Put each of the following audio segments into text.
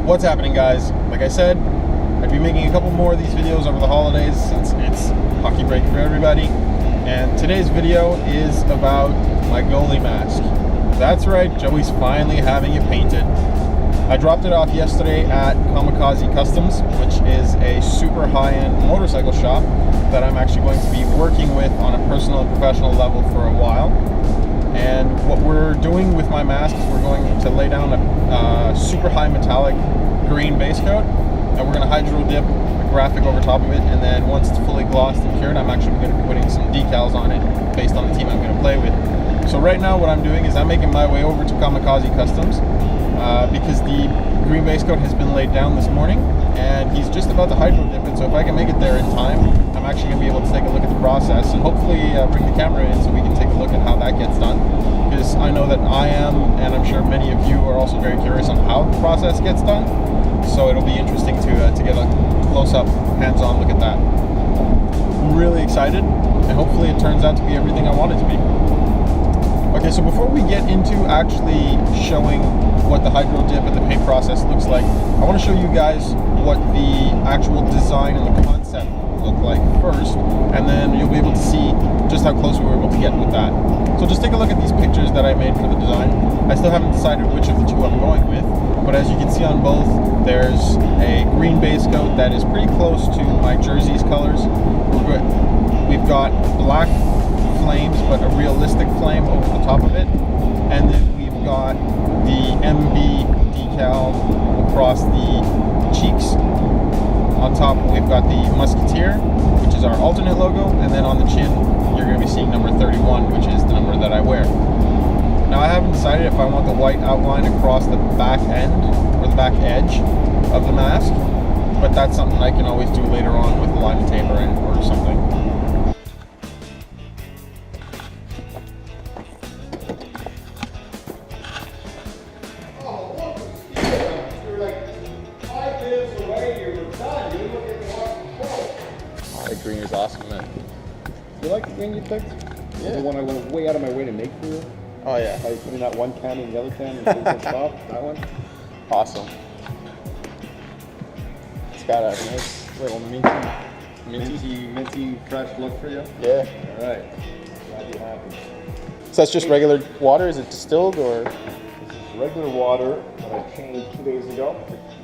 What's happening, guys? Like I said, I'd be making a couple more of these videos over the holidays since it's hockey break for everybody. And today's video is about my goalie mask. That's right, Joey's finally having it painted. I dropped it off yesterday at Kamikaze Customs, which is a super high-end motorcycle shop that I'm actually going to be working with on a personal and professional level for a while. And what we're doing with my mask is we're going to lay down a super high metallic green base coat, and we're going to hydro dip a graphic over top of it, and then once it's fully glossed and cured, I'm actually going to be putting some decals on it based on the team I'm going to play with. So right now what I'm doing is I'm making my way over to Kamikaze Customs because the green base coat has been laid down this morning, and he's just about to hydro dip it. So if I can make it there in time, I'm actually going to be able to take a look at the process and hopefully bring the camera in so we can take a look at how that gets done, because I know that I am, and I'm sure many of you are also very curious on how the process gets done. So it'll be interesting to get a close-up, hands-on look at that. I'm really excited, and hopefully it turns out to be everything I want it to be. Okay, so before we get into actually showing what the hydro dip and the paint process looks like, I want to show you guys what the actual design and the concept look like first, and then you'll be able to see just how close we were able to get with that. So just take a look at these pictures that I made for the design. I still haven't decided which of the two I'm going with, but as you can see on both, there's a green base coat that is pretty close to my jersey's colors. We've got black flames, but a realistic flame over the top of it, and then we've got the MB decal across the cheeks. On top we've got the Musketeer, which is our alternate logo, and then on the chin you're going to be seeing number 31, which is the number that I wear. Now I haven't decided if I want the white outline across the back end or the back edge of the mask, but that's something I can always do later on with lime tape or something. That green is awesome, man. You like the green you picked? Yeah. The one I went way out of my way to make for you? Oh yeah. By putting that one can in the other can and putting on top, that one? Awesome. It's got a nice little minty fresh look for you? Yeah. Alright. Glad you're happy. So that's just regular water? Is it distilled or? This is regular water that I changed 2 days ago.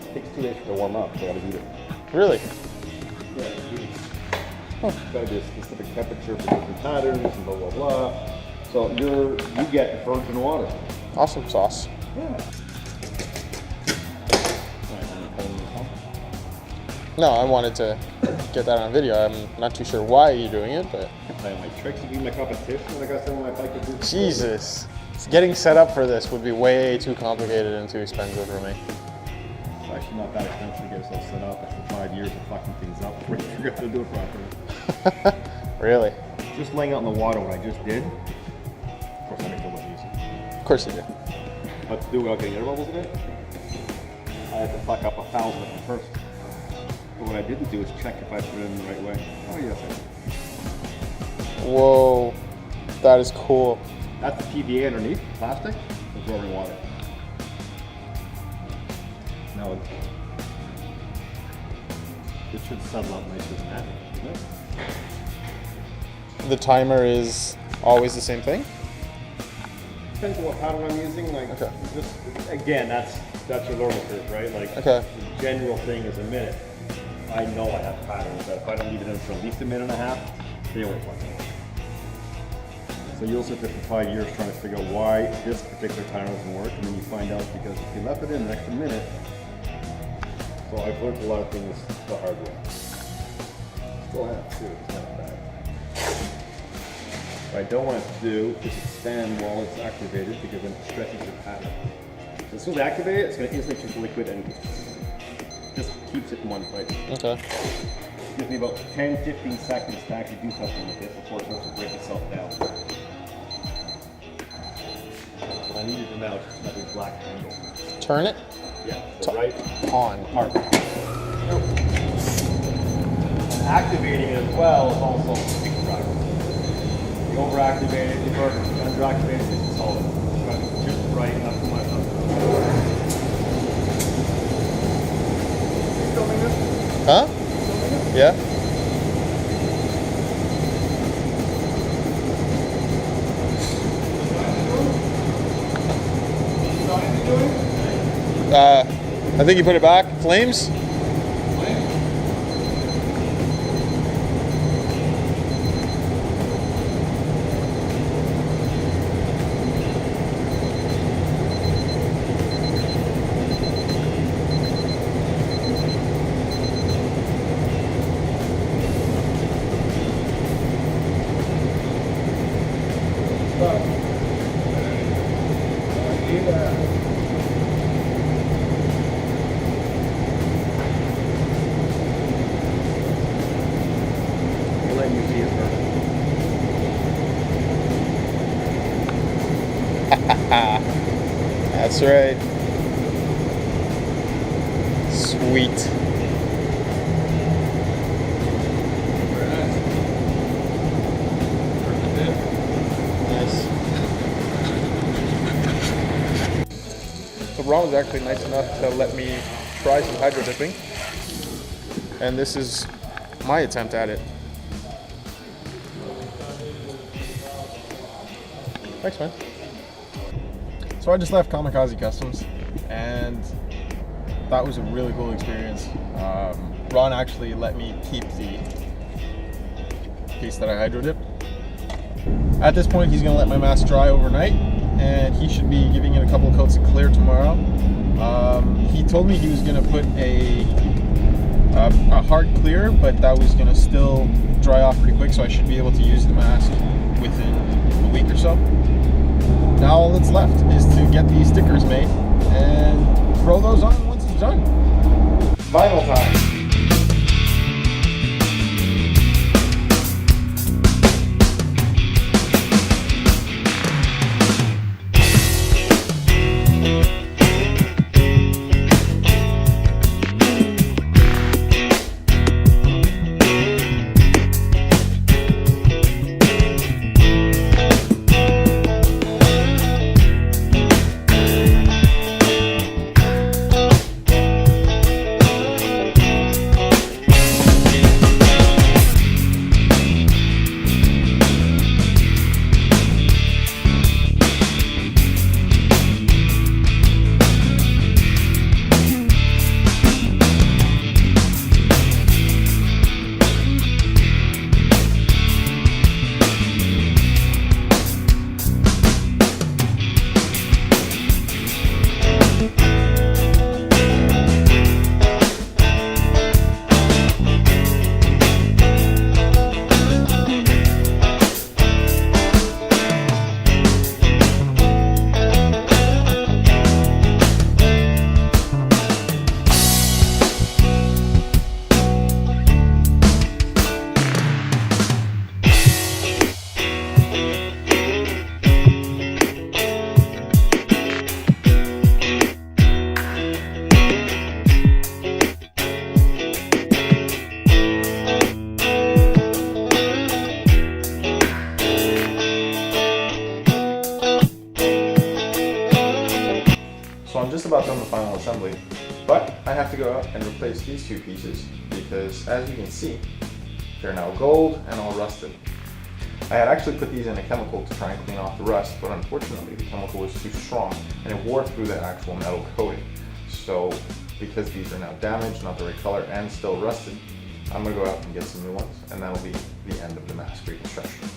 It takes 2 days to warm up, so I gotta heat it. Really? Yeah, heat it. It's gotta be a specific temperature for different patterns and blah blah blah. So you get virgin water. Awesome sauce. Yeah. No, I wanted to get that on video. I'm not too sure why you're doing it, but... Playing my tricks, you beat my competition, like I said when I bike to do. Jesus. Getting set up for this would be way too complicated and too expensive for me. It's actually not that expensive to get yourself set up. After 5 years of fucking things up before you figure out how to do it properly. Really? Just laying out in the water what I just did. Of course I make a little easy. Of course you do. But to do without getting air bubbles in it, I had to fuck up 1,000 of them first. But what I didn't do is check if I put it in the right way. Oh yes, I did. Whoa, that is cool. That's the PVA underneath, plastic, absorbing water. Now it should settle out nicer than that, shouldn't it? The timer is always the same thing? Depends on what pattern I'm using. Like, okay. Just again, that's your learning curve, right? Like, okay. The general thing is a minute. I know I have patterns that if I don't leave it in for at least a minute and a half, they don't work. So you'll sit there for 5 years trying to figure out why this particular timer doesn't work, and then you find out because if you left it in an extra minute. So I've learned a lot of things the hard way. Still have too, it's not bad. What I don't want it to do is expand while it's activated because then it stretches your pattern. So as soon as I activate it, it's going to instantly turn to liquid and just keeps it in one place. Okay. Gives me about 10-15 seconds to actually do something with it before it starts to break itself down. I need it to now just have a black handle. Turn it? Yeah, so right on. Nope. Activating it as well is also a big driver. You overactivate it, you burn it. You underactivate it, it's solid. Just right, not too much. I think you put it back. Flames? That's right. Sweet. Nice. So Ron was actually nice enough to let me try some hydro dipping, and this is my attempt at it. Thanks, man. So I just left Kamikaze Customs, and that was a really cool experience. Ron actually let me keep the piece that I hydro dipped. At this point, he's gonna let my mask dry overnight, and he should be giving it a couple of coats of clear tomorrow. He told me he was gonna put a hard clear, but that was gonna still dry off pretty quick, so I should be able to use the mask within a week or so. Now all that's left is to get these stickers made and throw those on once it's done. Vinyl time. So I'm just about done the final assembly, but I have to go out and replace these two pieces because, as you can see, they're now gold and all rusted. I had actually put these in a chemical to try and clean off the rust, but unfortunately the chemical was too strong and it wore through the actual metal coating. So because these are now damaged, not the right color, and still rusted, I'm going to go out and get some new ones, and that'll be the end of the mask reconstruction.